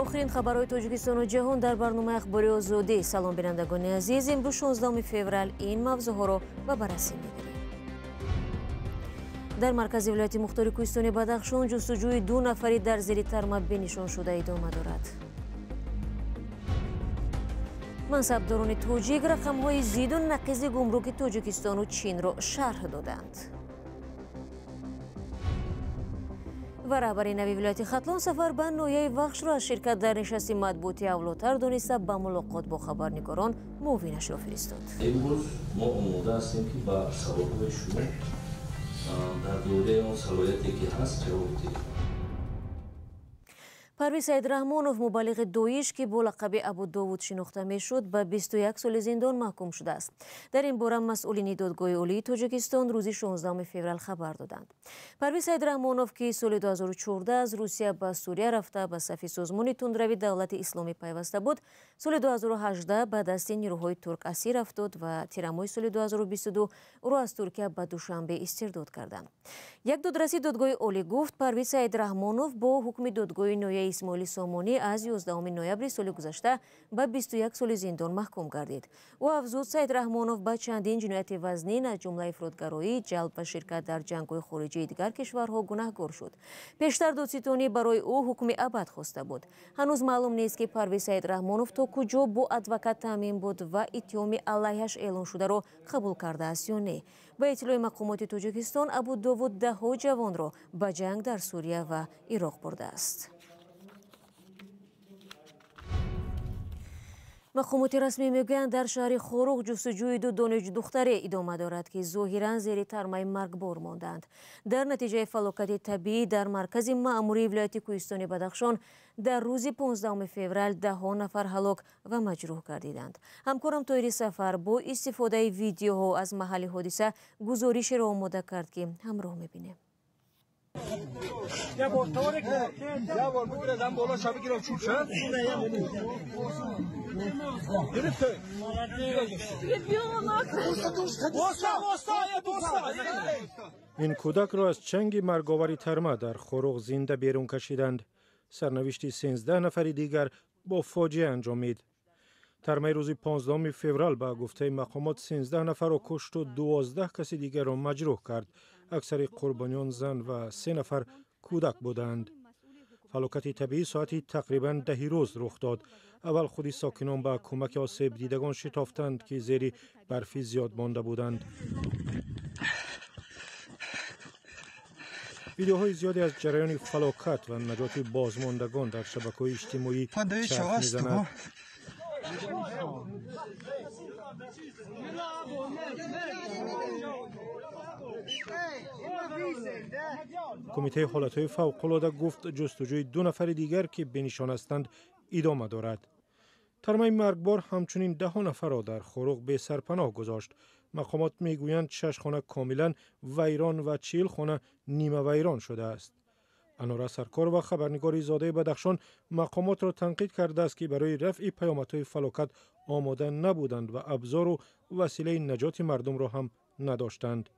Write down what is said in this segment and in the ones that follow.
охирин хабарҳои Тоҷикистону ҷаҳон дар барномаи ахбори озодӣ. Салом бинандагони азиз, имрӯз 16 феврал ин мавзӯъҳоро ба баррасӣ мегирем. дар маркази вилояти мухтори кӯҳистони Бадахшон ҷустуҷӯи 2 нафари дар зери тарма бенишон шуда идома дорад. мансабдорони тоҷик рақамҳои зидду нақизи гумруки Тоҷикистону Чинро шарҳ доданд. ва раҳбари нави вилояти Хатлон сафар ба ноҳияи Вахшро аз ширкат дар нишасти матбуотӣ авлотар дониста ба мулоқот бо хабарнигорон муовинашро фиристод. имрӯз мо омода ҳастем ки ба саволҳои шумо дар бораи он салоҳияте ки ҳаст ҷавоб диҳем. Парвиз Саидраҳмонов, мубаллиғи Доиш, ки бо лақаби Абу Довуд шинохта мешуд, ба 21 соли зиндон маҳкум шудааст. Дар ин бора масъулини додгоҳи олии Тоҷикистон рӯзи 16 феврал хабар доданд. Парвиз Саидраҳмонов, ки соли 2014 аз Русия ба Сурия рафта ба сафи созмони тундрави давлати исломӣ пайваста буд, соли 2018 ба дасти нирӯҳои турк асир афтод ва тирамоҳи соли 2022 ӯро аз Туркия ба Душанбе истирдод карданд. Як додраси додгоҳи олӣ гуфт, Парвиз Саидраҳмонов бо ҳукми додгоҳи ноҳияи Исмоили Сомонӣ аз 11 ноябри соли гузашта ба 21 соли зиндон маҳкум гардид. ӯ афзуд, Саидраҳмонов ба чандин ҷинояти вазнин аз ҷумла ифротгароӣ, ҷалб ва ширкат дар ҷангҳои хориҷии дигар кишварҳо гунаҳгор шуд. Пештар додситонӣ барои ӯ ҳукми абад хоста буд. ҳанӯз маълум нест, ки Парвиз Саидраҳмонов то куҷо бо адвокат таъмин буд ва иттиҳоми алайҳаш эълон шударо қабул кардааст ё не. Ба иттилои мақомоти Тоҷикистон, Абу Довуд даҳҳо ҷавонро ба ҷанг дар Сурия ва Ироқ бурдааст. мақомоти расмӣ мегӯянд, дар шаҳри Хорух ҷустуҷӯи 2 донишҷӯ-духтаре идома дорад, ки зоҳиран зери тармаи маргбор монданд. Дар натиҷаи фалокати табиӣ дар маркази маъмурии вилояти кӯҳистони Бадахшон дар рӯзи 15 феврал даҳҳо нафар ҳалок ва маҷрӯҳ гардиданд. ҳамкорам Тоҳири Сафар бо истифодаи видеоҳо аз маҳалли ҳодиса гузоришеро омода кард, ки ҳамроҳ мебинем. این کودک را از چنگ مرگاوری ترما در خروق زنده بیرون کشیدند. سرنوشت 13 نفر دیگر با فاجعه انجامید. ترمای روز 15 فوریه با گفته مقامات 13 نفر را کشت و 12 کسی دیگر را مجروح کرد. اکثر قربانیان زن و 3 نفر کودک بودند. فلاکت طبیعی ساعتی تقریباً 10 روز رخ داد. اول خودی ساکنان با کمک آسیب دیدگان شتافتند که زیر برفی زیاد مانده بودند. ویدیوهای زیادی از جریان فلاکت و نجات بازماندگان در شبکه‌های اجتماعی چرخ می‌زند. کمیته حالتهای فوق‌العاده گفت جستجوی 2 نفر دیگر که بنشان هستند ادامه دارد. ترمای مرگبار همچنین 10 نفر را در خروق به سرپناه گذاشت. مقامات میگویند 6 خانه کاملا ویران و 40 خانه نیمه ویران شده است. انوره سرکار و خبرنگار زاده بدخشان مقامات را تنقید کرده است که برای رفع پیامدهای فلاکت آماده نبودند و ابزار و وسیله نجات مردم را هم نداشتند.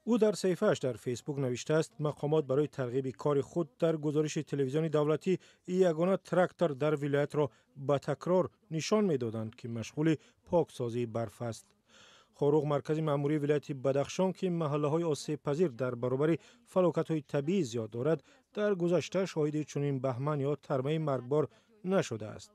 او در صفحه‌اش در فیسبوک نوشته است مقامات برای ترغیب کار خود در گزارش تلویزیونی دولتی یگانه تراکتور در ولایت را به تکرار نشان می‌دادند که مشغول پاکسازی برف است. خروق مرکز مأموری ولایت بدخشان که محله‌های آسیب پذیر در برابر فلاکت‌های طبیعی زیاد دارد، در گذشته شاهد چنین بهمن یا ترمای مرگبار نشده است.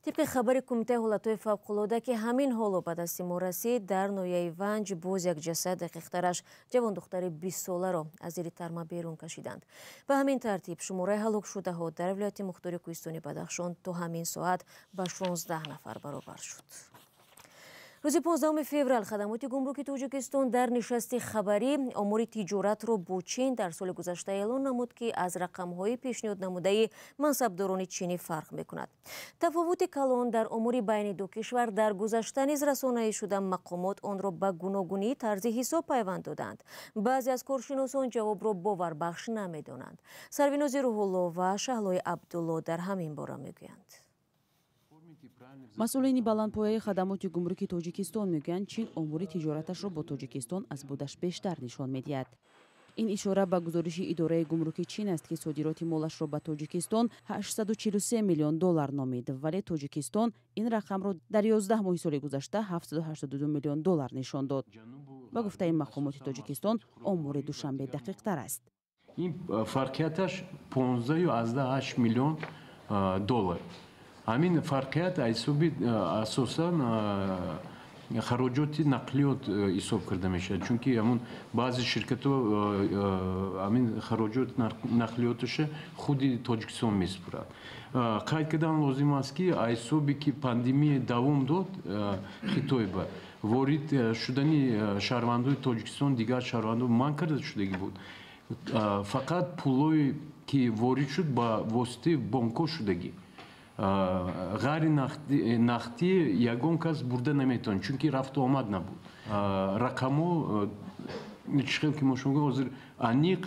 طبق خبری کمیته حالتهای فوق‌العاده که همین حالو به دست ما رسید، در ناحیه ونج باز یک جسد دقیق‌ترش جوان دختر 20 ساله را از زیر ترما بیرون کشیدند. به همین ترتیب شماره هلاک شده ها در ولایت مختاری کوهستانی بدخشان تا همین ساعت به 16 نفر برابر شد. روز 15 فوریه خدمات گمرکی توجیکستان در نشست خبری امور تجارت را با چین در سال گذشته اعلام نمود که از رقم‌های پیشنهاد نموده منصبداران چینی فرق می‌کند. تفاوت کلان در امور بین دو کشور در گذشته نیز رسانه‌ای شده مقامات آن را به گوناگونی طرز حساب پیوند دادند. بعضی از کارشناسان جواب را باوربخش نمی‌دانند. سروناز روح‌الله و شهلای عبدالله در همین باره می‌گویند. масъулини баландпояи хадамоти гумруки Тоҷикистон мегӯянд Чин омури тиҷораташро бо Тоҷикистон аз будаш бештар нишон медиҳад. این اشاره به گزارش اداره گمرک چین است که صادرات مالش را به تاجیکستان 843 میلیون دلار نامید، ولی تاجیکستان این رقم را در 11 ماه سال گذشته 782 میلیون دلار نشان داد. با گفته مقامات تاجیکستان امور دوشنبه دقیق تر است. این فرقیتش 15.8 میلیون دلار. همین فرقیت اساساً خراجات نقلیات حساب کرده میشه، چون که همون بعضی شرکت‌ها همین خراجات نقلیاتش خودی تاجیکستان میسپرند. قید کردن لازم است که حسابی که پاندمی دوام داد خطای به وارد شدن شهروندان تاجیکستان دیگر شهروندان من کرده شدگی بود. فقط پولایی که وارد شد با واسطه بانک‌ها شدگی. غیر نقدی یگان کس برده نمیتون، چون که رفت و آمد نبود. رقمو چیزی که ما شما حاضر انیق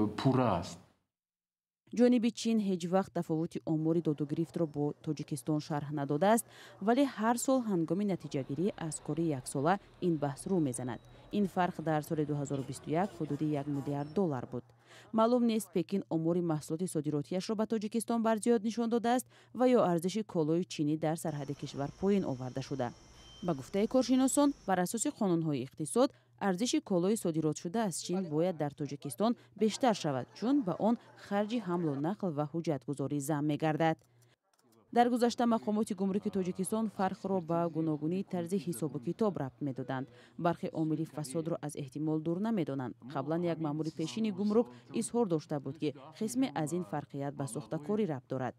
پوره است. جانب چین هیچ وقت تفاوت امور داد و گرفت را با تاجیکستان شرح نداده است، ولی هر سال هنگام نتیجه گیری از کار یک ساله این بحث رو میزند. این فرق در سال 2021 حدود 1 میلیارد دلار بود. معلوم نیست پکین امور محصولات صادراتیش را به تاجیکستان برزیاد نشان داده است و یا ارزش کالای چینی در سرحد کشور پایین آورده شده. با گفته کارشناسان، بر اساس قانون‌های اقتصاد، ارزش کالای صادرات شده از چین باید در تاجیکستان بیشتر شود، چون به آن خرج حمل و نقل و حجتگذاری ضم می‌گردد. در گذشته مقامات گمرک تاجیکستان فرق را به گوناگونی طرز حساب و کتاب ربط می‌دادند. برخی عامل فساد را از احتمال دور نمی‌دانند. قبلا یک مأمور پیشین گمرک اظهار داشته بود که قسمی از این فرقیت به ساخته‌کاری ربط دارد.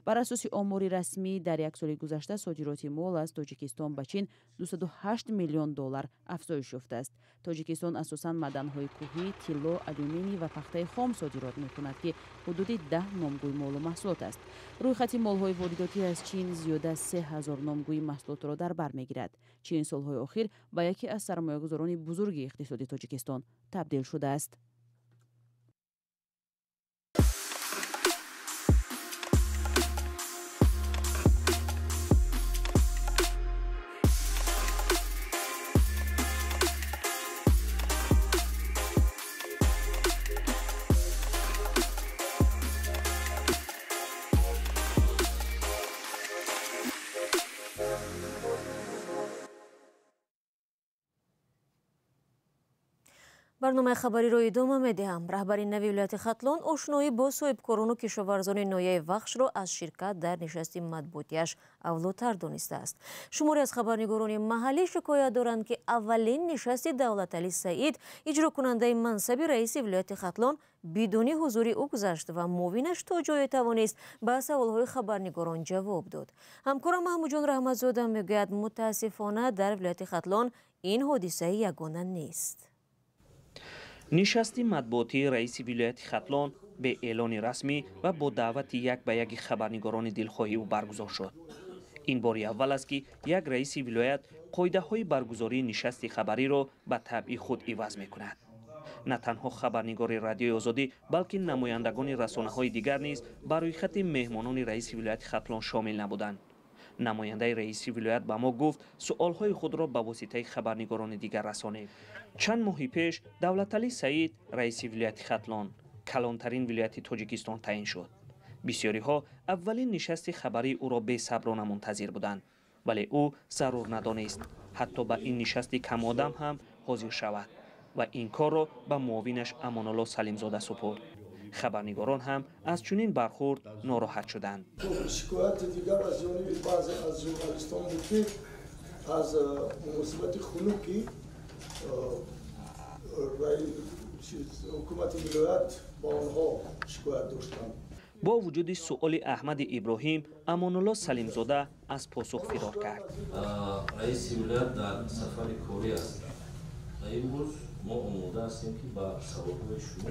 بر اساس آمار رسمی در یک سال گذشته صادرات مال از تاجیکستان به چین 208 میلیون دلار افزایش یافته است. تاجیکستان اساساً معدن‌های کوهی، طلا، آلومینی و پخته خام صادرات می‌کند که حدود 10 نامگوی مال و محصولات است. رویخط مال‌های وارداتی از چین زیاده از 3000 نامگوی محصولات را در بر می‌گیرد. چین سال‌های اخیر به یکی از سرمایه‌گذاران بزرگ اقتصادی تاجیکستان تبدیل شده است. برنامه خبری را ادامه می‌دهم. رهبر نوی ولایت ختلان آشنایی با صاحبکاران و کشاورزان نایه وخش را از شرکت در نشست مطبوعاتیش اولاتر دانسته است. شماری از خبرنگاران محلی شکایت دارند که اولین نشست دولتعلی سعید اجرا کننده منصب رئیس ولایت ختلان بدون حضور او گذشت و معاونش تا جای توانست به سوالهای خبرنگاران جواب داد. همکارم محمود جان رحمتزاده میگوید متاسفانه در ولایت ختلان این حادثه یگانه نیست. نشست مطبوعاتی رئیس ولایت ختلان به اعلان رسمی و با دعوت یک به یک خبرنگاران دلخواهی او برگزار شد. این بار اول است که یک رئیس ولایت قاعده های برگزاری نشست خبری را به طبع خود عوض می کند. نه تنها خبرنگار رادیوی آزادی بلکه نمایندگان رسانه های دیگر نیز برای خط مهمانان رئیس ولایت ختلان شامل نبودند. نماینده رئیس ولایت به ما گفت سؤالهای خود را به واسطه خبرنگاران دیگر رسانید. چند ماه پیش دولتعلی سعید رئیس ولایت ختلان کلانترین ولایت تاجیکستان تعیین شد. بسیاری ها اولین نشست خبری او را بی‌صبرانه منتظر بودند، ولی او ضرور ندانست حتی به این نشست کم آدم هم حاضر شود و این کار را به معاونش امان‌الله سلیمزاده سپرد. خبرنگاران هم از چنین برخورد ناراحت شدند. شکایت دیگر از جانب بعضی از ژورنالیستان بود که از مناسبت خنوکی حکومت ولایت با آنها شکایت داشتند. با وجود سؤال احمد ابراهیم، امان‌الله سلیمزاده از پاسخ فرار کرد. رئیس ولایت در سفر کاری است. امروز ما آماده هستیم که با سوالهای شما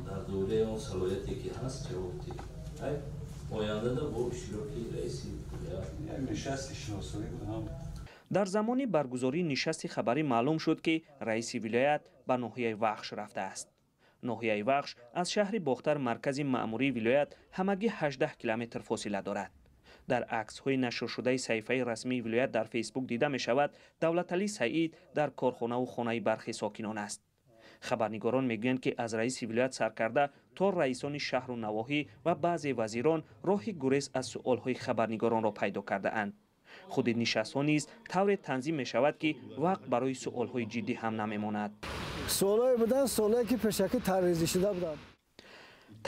در دوره اون صلاحیتی که هست جواب دهیم. آینده با اشتراک رئیس ولایت نشست شناسایی بود. در زمان برگزاری نشست خبری معلوم شد که رئیس ولایت به ناحیه وخش رفته است. ناحیه وخش از شهر باختر مرکز مأموری ولایت همگی 18 کیلومتر فاصله دارد. در عکس‌های نشر شده صفحه رسمی ولایت در فیسبوک دیده می شود دولتعلی سعید در کارخانه و خانه برخی ساکنان است. хабарнигорон мегӯянд ки аз раиси вилоят сар карда то раисони шаҳру навоҳӣ ва баъзе вазирон роҳи гурез аз суолҳои хабарнигоронро пайдо кардаанд. худи нишастҳо низ тавре танзим мешавад ки вақт барои суолҳои ҷиддӣ ҳам намемонад. суолҳое буданд, суолҳое ки пешакӣ тарҳрезӣ шуда буданд.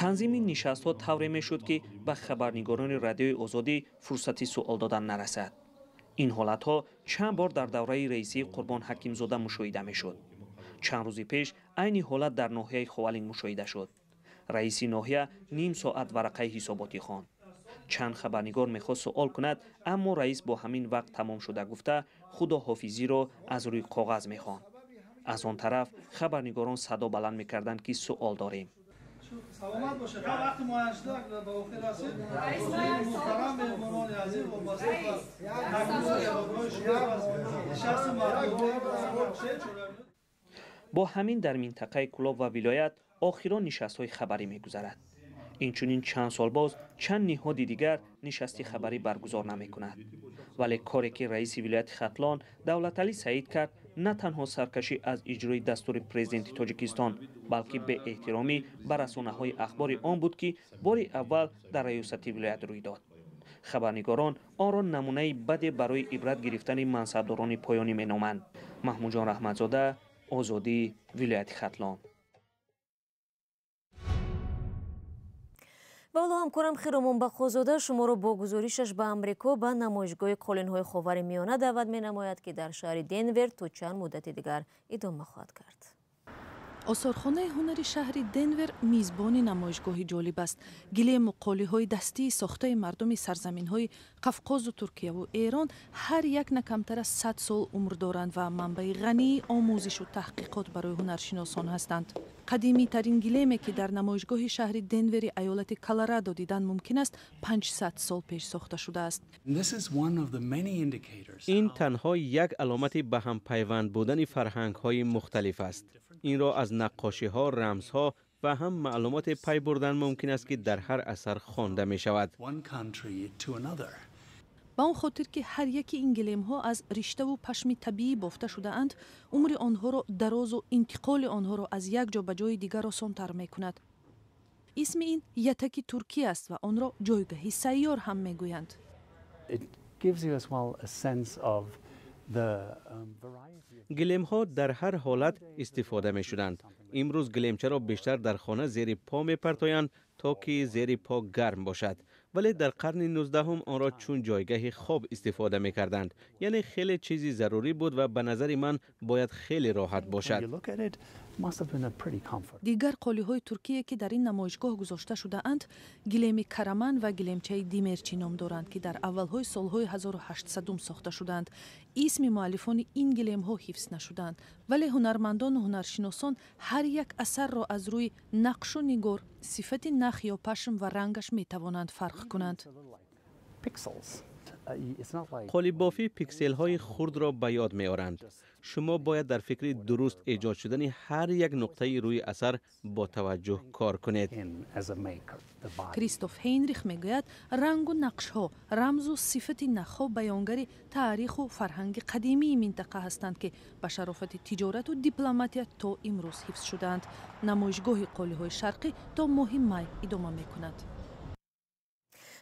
танзими нишастҳо тавре мешуд ки ба хабарнигорони радиои озодӣ фурсати суол додан нарасад. ин ҳолатҳо чанд бор дар давраи раисии Қурбон Ҳакимзода мушоҳида мешуд. чанд рӯзи пеш айни ҳолат дар ноҳияи Ховалинг мушоҳида шуд. раиси ноҳия ним соат варақаи ҳисоботӣ хонд. чанд хабарнигор мехост суол кунад, аммо раис бо ҳамин вақт тамом шуда гуфта худоҳофизиро аз рӯи коғаз мехонд. аз он тараф хабарнигорон садо баланд мекарданд ки суол дорем. саломат бошед. ҳар вақти муайян шуда ба охир расид, муҳтарам меҳмонони азиз вобаста ба нишасти мардумӣ бо ҳамин дар минтақаи Кӯлоб ва вилоят охирон нишастҳои хабарӣ мегузарад. инчунин чанд сол боз чанд ниҳоди дигар нишасти хабарӣ баргузор намекунад. вале коре ки раиси вилояти Хатлон Давлаталӣ Саид кард на танҳо саркашӣ аз иҷрои дастури президенти Тоҷикистон, балки беэҳтиромӣ ба расонаҳои ахбори он буд ки бори аввал дар раёсати вилоят рӯй дод. хабарнигорон онро намунаи баде барои ибрат гирифтани мансабдорони поёнӣ меноманд. Маҳмуҷон Раҳматзода, Озодӣ, вилояти Хатлон. баъло ҳамкорам Хиромон Бахозода шуморо бо гузоришаш ба Амрико ба намоишгоҳи қолинҳои Ховари Миёна даъват менамояд ки дар шаҳри Денвер то чанд муддати дигар идома хоҳад кард. осорхонаи ҳунари шаҳри Денвер мизбони намоишгоҳи ҷолиб аст. гилему қолиҳои дастии сохтаи мардуми сарзаминҳои Қавқозу Туркияву Эрон ҳар як на камтар аз 100 сол умр доранд ва манбаи ғании омӯзишу таҳқиқот барои ҳунаршиносон ҳастанд. қадимитарин гилеме ки дар намоишгоҳи шаҳри Денвери аёлати Колорадо дидан мумкин аст 500 сол пеш сохта шудааст. ин танҳо як аломати ба ҳам пайванд будани фарҳангҳои мухталиф аст. инро аз наққошиҳо, рамзҳо ва ҳам маълумоте пай бурдан мумкин аст ки дар ҳар асар хонда мешавад. ба он хотир ки ҳар яки ин гилемҳо аз риштаву пашми табиӣ бофта шудаанд, умри онҳоро дарозу интиқоли онҳоро аз як ҷо ба ҷои дигар осонтар мекунад. исми ин ятаки туркӣ аст ва онро ҷойгоҳи сайёр ҳам мегӯянд. гилемҳо дар ҳар ҳолат истифода мешуданд. имрӯз гилемчаро бештар дар хона зери по мепартоянд то ки зери по гарм бошад. вале дар қарни 19 онро чун ҷойгоҳи хоб истифода мекарданд. яъне хеле чизи зарурӣ буд ва ба назари ман бояд хеле роҳат бошад. дигар қолиҳои Туркие ки дар ин намоишгоҳ гузошта шудаанд, гилеми Караман ва гилемчаи Димерчи ном доранд ки дар аввалҳои солҳои 1800 сохта шуданд. исми муаллифони ин гилемҳо ҳифз нашуданд, вале ҳунармандону ҳунаршиносон ҳар як асарро аз рӯи нақшу нигор, сифати нах ё пашм ва рангаш метавонанд фарқ кунанд. қолиббофӣ пикселҳои хурдро ба ёд меоранд. шумо бояд дар фикри дуруст эҷод шудани ҳар як нуқтаи рӯи асар бо таваҷҷӯҳ кор кунед. Кристоф Хейнрих мегӯяд, рангу нақшҳо, рамзу сифати нахҳо баёнгари таъриху фарҳанги қадимии минтақа ҳастанд ки ба шарофати тиҷорату дипломатия то имрӯз ҳифз шудаанд. намоишгоҳи қолиҳои шарқӣ то моҳи май идома мекунад.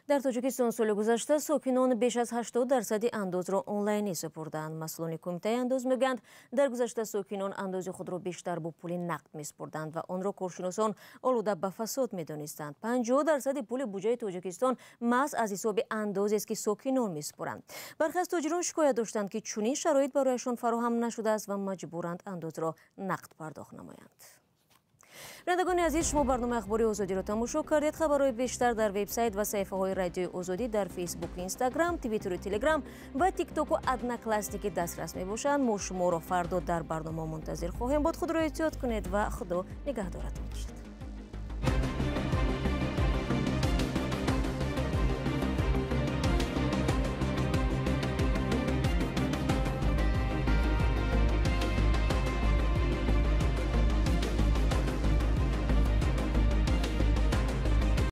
дар Тоҷикистон соли гузашта сокинон беш аз 80% андозро онлайнӣ супурданд. масъулони кумитаи андоз мегӯянд, дар гузашта сокинон андози худро бештар бо пули нақд месупурданд ва онро коршиносон олуда ба фасод медонистанд. 50% пули буҷаи Тоҷикистон маҳз аз ҳисоби андозест ки сокинон месупуранд. бархе аз тоҷирон шикоят доштанд ки чунин шароит барояшон фароҳам нашудааст ва маҷбуранд андозро нақд пардохт намоянд. бинандагони азиз, шумо барномаи ахбори озодиро тамошо кардед. хабарҳои бештар дар вебсайт ва саҳифаҳои радиои озодӣ дар фейсбук, инстаграм, твиттеру телеграм ва тиктоку одноклассники дастрас мебошанд. мо шуморо фардо дар барнома мунтазир хоҳем буд. худро эҳтиёт кунед ва худо нигаҳдоратон бошад.